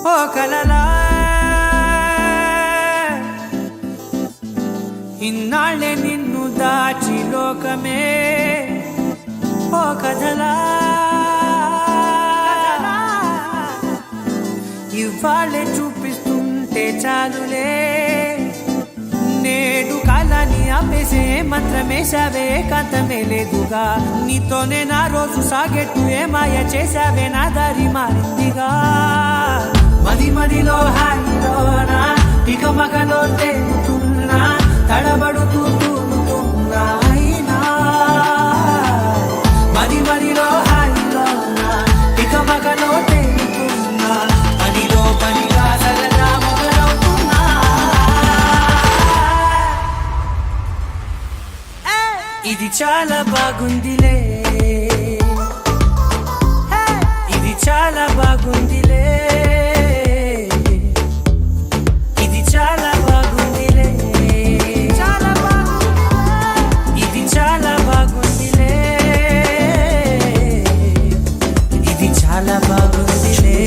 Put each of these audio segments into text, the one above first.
ఓ కలలా ఇన్నాళ్ళే నిన్ను దాచి లోకమే ఓ కథలా ఇవాళ్ళే చూపిస్తుంటే చాలులే నేడు కాలాన్ని ఆపేసే మంత్రమేశావే కాంతమే లేదుగా నీతోనే నా రోజు సాగెట్టు ఏ మాయ చేశావే నా దారి మారిందిగా మది మదిలో హాయిలోనా ఇక మగలో తేలుతున్నా తడబడుతూ తూలుతున్నా అయినా మది మదిలో హాయిలోనా ఇక మగలో తేలుతున్నా పనిలో పనిగా సరదా మొదలవుతున్నా ఇది చాలా బాగుందిలే ఇది చాలా బాగుందిలే ఇది చాలా బాగుందిలే చాలా బాగుంది ఇది చాలా బాగుందిలే ఇది చాలా బాగుందిలే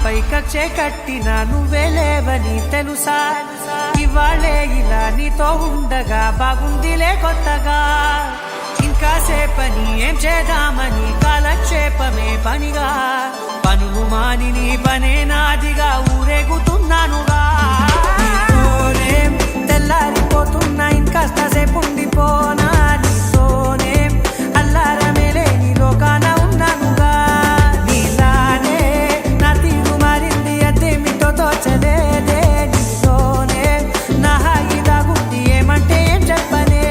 పైకచ్చే కట్టినా నువ్వే లేవని తెలుసా ఇవాళే ఇలా నీతో ఉండగా బాగుందిలే కొత్తగా ఇంకా సేపని ఏం చేద్దామని కాలక్షేపమే పనిగా పనులు మాని నీ పనే నాదిగా ఊరేగుతున్నానుగా తెల్లారిపోతున్నా ఇంకాస్త సేపు ఉండిపోనా నీతోనే అల్లారమే లేని లోకాన ఉన్నానుగా నీలానే నా తీరు మారింది అదేమిటో తోచలేదే నీతోనే నా హాయి దాగుంది ఏమంటే ఏం చెప్పనే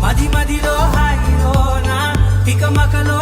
మది మదిలో హాయిలోనా తికమకలో